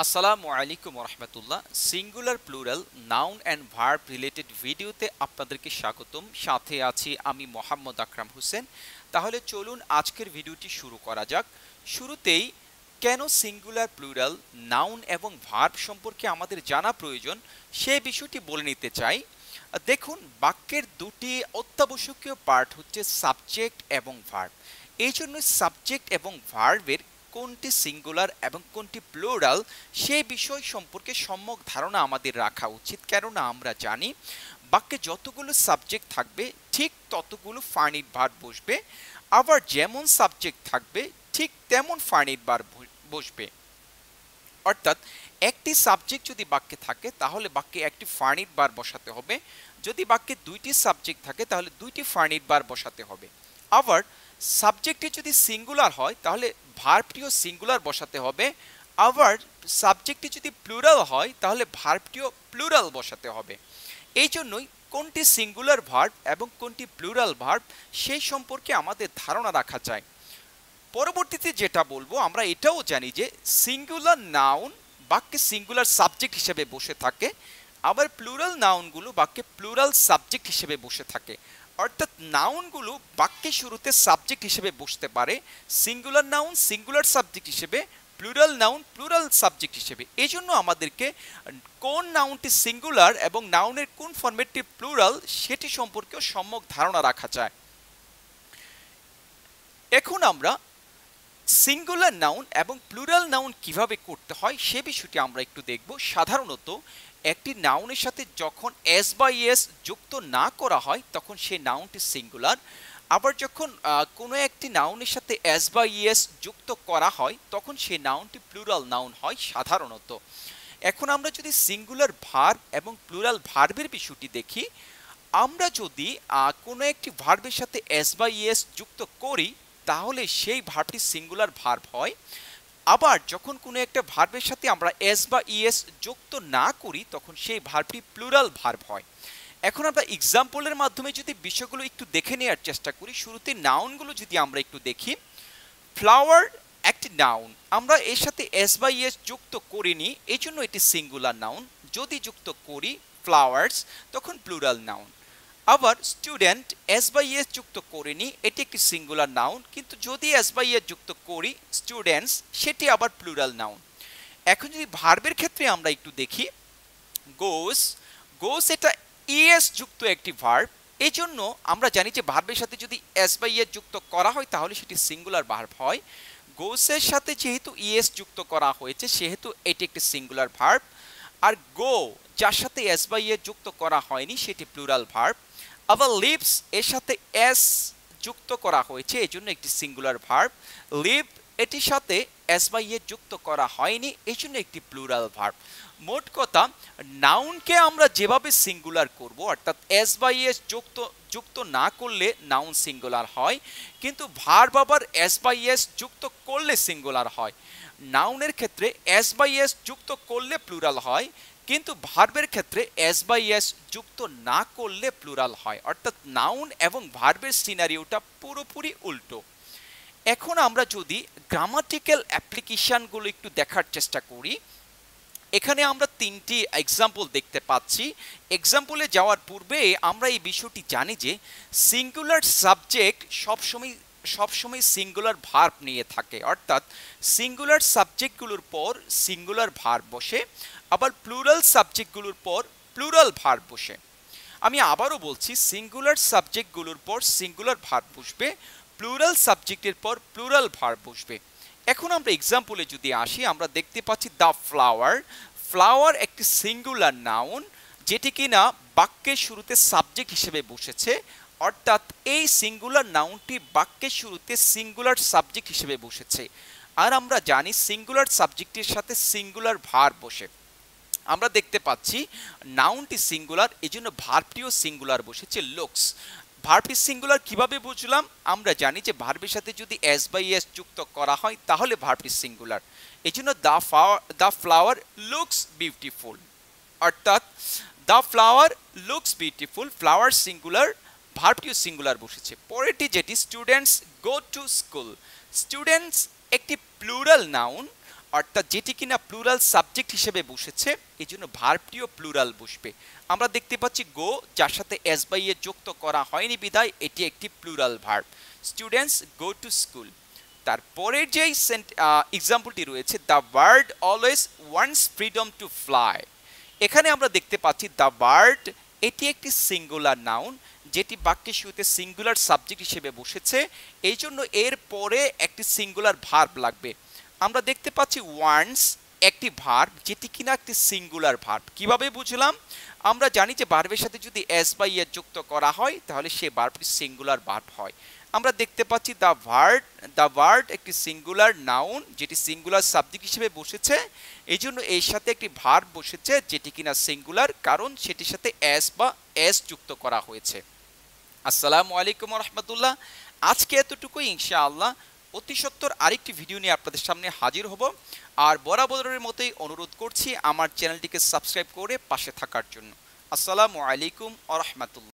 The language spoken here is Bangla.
আসসালামু আলাইকুম রহমতুল্লাহ। Singular plural noun and verb related ভিডিওতে আপনাদেরকে স্বাগতম। সাথে আছি আমি মোহাম্মদ আকরাম হোসেন। তাহলে চলুন আজকের ভিডিওটি শুরু করা যাক। শুরুতেই কেন সিঙ্গুলার প্লুরাল নাউন এবং ভার্ব সম্পর্কে আমাদের জানা প্রয়োজন সে বিষয়টি বলে নিতে চাই। দেখুন, বাক্যের দুটি অত্যাবশ্যকীয় পার্ট হচ্ছে সাবজেক্ট এবং ভার্ব। এই জন্য সাবজেক্ট এবং ভার্বের কোনটি সিঙ্গুলার এবং কোনটি প্লুরাল সে বিষয় সম্পর্কে সম্যক ধারণা আমাদের রাখা উচিত। কেননা আমরা জানি বাক্যে যতগুলো সাবজেক্ট থাকবে ঠিক ততগুলো ফাইনাইট ভার্ব বসবে, আবার যেমন সাবজেক্ট থাকবে ঠিক তেমন ফাইনাইট ভার্ব বসবে। অর্থাৎ একটি সাবজেক্ট যদি বাক্যে থাকে তাহলে বাক্যে একটি ফাইনাইট ভার্ব বসাতে হবে, যদি বাক্যে দুইটি সাবজেক্ট থাকে তাহলে দুইটি ফাইনাইট ভার্ব বসাতে হবে। আবার সাবজেক্টটি যদি সিঙ্গুলার হয় তাহলে ভার্বটিও সিঙ্গুলার বসাতে হবে, আবার সাবজেক্টটি যদি প্লুরাল হয় তাহলে ভার্বটিও প্লুরাল বসাতে হবে। এই জন্যই কোনটি সিঙ্গুলার ভার্ব এবং কোনটি প্লুরাল ভার্ব সেই সম্পর্কে আমাদের ধারণা রাখা যায়। পরবর্তীতে যেটা বলবো, আমরা এটাও জানি যে সিঙ্গুলার নাউন বাক্যে সিঙ্গুলার সাবজেক্ট হিসেবে বসে থাকে, আবার প্লুরাল নাউনগুলো বাক্যে প্লুরাল সাবজেক্ট হিসেবে বসে থাকে। অর্থাৎ নাউনগুলো বাক্যের শুরুতে সাবজেক্ট হিসেবে বসতে পারে, সিঙ্গুলার নাউন সিঙ্গুলার সাবজেক্ট হিসেবে, প্লুরাল নাউন প্লুরাল সাবজেক্ট হিসেবে। এই জন্য আমাদেরকে কোন নাউনটি সিঙ্গুলার এবং নাউনের কোন ফরম্যাটটি প্লুরাল সেটি সম্পর্কেও সম্যক ধারণা রাখা যায়। এখন আমরা সিঙ্গুলার নাউন এবং প্লুরাল নাউন কিভাবে করতে হয় সে বিষয়টি আমরা একটু দেখব। সাধারণত একটি নাউনের সাথে যখন এস বা ইএস যুক্ত না করা হয় তখন সেই নাউনটি সিঙ্গুলার, আবার যখন কোনো একটি নাউনের সাথে এস বা ইএস যুক্ত করা হয় তখন সেই নাউনটি প্লুরাল নাউন হয় সাধারণত। এখন আমরা যদি সিঙ্গুলার ভার্ব এবং প্লুরাল ভার্বের বিষয়টি দেখি, আমরা যদি কোনো একটি ভার্বের সাথে এস বা ইএস যুক্ত করি তাহলে সেই ভার্বটি সিঙ্গুলার ভার্ব হয়। আবার যখন কোনো একটা ভার্বের সাথে আমরা এস বা ইএস যুক্ত না করি তখন সেই ভার্বটি প্লুরাল ভার্ব হয়। এখন আমরা এক্সাম্পলের মাধ্যমে যদি বিষয়গুলো একটু দেখে নেওয়ার চেষ্টা করি, শুরুতে নাউনগুলো যদি আমরা একটু দেখি, ফ্লাওয়ার একটি নাউন, আমরা এর সাথে এস বা ইএস যুক্ত করিনি এই জন্য এটি সিঙ্গুলার নাউন। যদি যুক্ত করি ফ্লাওয়ার্স তখন প্লুরাল নাউন। আবার স্টুডেন্ট এস বাই এস যুক্ত করিনি এটি একটি সিঙ্গুলার নাউন, কিন্তু যদি এস বাই এস যুক্ত করি স্টুডেন্টস সেটি আবার প্লুরাল নাউন। এখন যদি ভার্বের ক্ষেত্রে আমরা একটু দেখি, গোস গোস এটা ইএস যুক্ত একটি ভার্ব। এই জন্য আমরা জানি যে ভার্বের সাথে যদি এস বাই এস যুক্ত করা হয় তাহলে সেটি সিঙ্গুলার ভার্ব হয়। গোসের সাথে যেহেতু ইএস যুক্ত করা হয়েছে সেহেতু এটি একটি সিঙ্গুলার ভার্ব। আর গো যার সাথে এস বাই এস যুক্ত করা হয়নি সেটি প্লুরাল ভার্ব। আবার লিভস এর সাথে এস যুক্ত করা হয়েছে এই জন্য একটি সিঙ্গুলার ভার্ব। লিভ এটির সাথে এস বাই এস যুক্ত করা হয়নি এই জন্য একটি প্লুরাল ভার্ব। মোট কথা, নাউনকে আমরা যেভাবে সিঙ্গুলার করব অর্থাৎ এস বাই এস যুক্ত না করলে নাউন সিঙ্গুলার হয়, কিন্তু ভার্ব আবার এস বাই এস যুক্ত করলে সিঙ্গুলার হয়। নাউনের ক্ষেত্রে এস বাই এস যুক্ত করলে প্লুরাল হয়, কিন্তু ভার্বের ক্ষেত্রে এস বাই এস যুক্ত না করলে প্লুরাল হয়। অর্থাৎ নাউন এবং ভার্বের সিনারিওটা পুরোপুরি উল্টো। এখন আমরা যদি গ্রামাটিক্যাল অ্যাপ্লিকেশনগুলো একটু দেখার চেষ্টা করি, এখানে আমরা তিনটি এক্সাম্পল দেখতে পাচ্ছি। এক্সাম্পলে যাওয়ার পূর্বে আমরা এই বিষয়টি জানি যে সিঙ্গুলার সাবজেক্ট সবসময় সিঙ্গুলার ভার্ব নিয়ে থাকে, অর্থাৎ সিঙ্গুলার সাবজেক্টগুলোর পর সিঙ্গুলার ভার্ব বসে, আবার প্লুরাল সাবজেক্টগুলোর পর প্লুরাল ভার্ব বসে। আমি আবারও বলছি, সিঙ্গুলার সাবজেক্টগুলোর পর সিঙ্গুলার ভার্ব বসবে, প্লুরাল সাবজেক্টের পর প্লুরাল ভার্ব বসবে। এখন আমরা এক্সাম্পলে যদি আসি, আমরা দেখতে পাচ্ছি দ্য ফ্লাওয়ার। ফ্লাওয়ার একটি সিঙ্গুলার নাউন যেটি কিনা বাক্যের শুরুতে সাবজেক্ট হিসেবে বসেছে, অর্থাৎ এই সিঙ্গুলার নাউনটি বাক্যের শুরুতে সিঙ্গুলার সাবজেক্ট হিসেবে বসেছে। আর আমরা জানি সিঙ্গুলার সাবজেক্টের সাথে সিঙ্গুলার ভার্ব বসে। আমরা দেখতে পাচ্ছি নাউনটি সিঙ্গুলার এজন্য ভার্বটিও সিঙ্গুলার বসেছে, লুকস। ভার্বটি সিঙ্গুলার কিভাবে বুঝলাম? আমরা জানি যে ভার্বের সাথে যদি এস বাই এস যুক্ত করা হয় তাহলে ভার্বটি সিঙ্গুলার। এজন্য দ্য ফ্লাওয়ার লুকস বিউটিফুল, অর্থাৎ the flower looks beautiful, flower singular, ভার্বটিও সিঙ্গুলার বসেছে। পরেরটি যেটি students go to school, students একটি প্লুরাল নাউন, অর্থাৎ যেটি কিনা প্লুরাল সাবজেক্ট হিসেবে বসেছে, এই জন্য ভার্বটিও প্লুরাল বসবে। আমরা দেখতে পাচ্ছি গো, যার সাথে এস বাই এ যুক্ত করা হয়নি বিধায় এটি একটি plural verb. Students go to school. তারপরের যেই এক্সাম্পলটি রয়েছে, the bird always wants freedom to fly. এখানে আমরা দেখতে পাচ্ছি দ্য বার্ড, এটি একটি সিঙ্গুলার নাউন যেটি বাক্যের শুরুতে সিঙ্গুলার সাবজেক্ট হিসেবে বসেছে, এই জন্য এর পরে একটি সিঙ্গুলার ভার্ব লাগবে। আমরা দেখতে পাচ্ছি ওয়ান্টস একটি ভার্ব যেটি কিনা একটি সিঙ্গুলার ভার্ব। কিভাবে বুঝলাম? আমরা জানি যে ভার্বের সাথে যদি এস বাই এ যুক্ত করা হয় তাহলে সে ভার্বটি সিঙ্গুলার ভার্ব হয়। আমরা দেখতে পাচ্ছি দ্য ভার্ড একটি সিঙ্গুলার নাউন যেটি সিঙ্গুলার সাবজেক্ট হিসেবে বসেছে, এই জন্য এর সাথে একটি ভার্ব বসেছে যেটি কিনা সিঙ্গুলার, কারণ সেটির সাথে এস যুক্ত করা হয়েছে। আসসালামু আলাইকুম ওয়া রাহমাতুল্লাহ। আজকে এতটুকুই, ইনশাআল্লাহ অতি সত্বর আরেকটি ভিডিও নিয়ে আপনাদের সামনে হাজির হব। আর বরাবরের মতোই অনুরোধ করছি আমার চ্যানেলটিকে সাবস্ক্রাইব করে পাশে থাকার জন্য। আসসালামু আলাইকুম ওয়া রাহমাতুল্লাহ।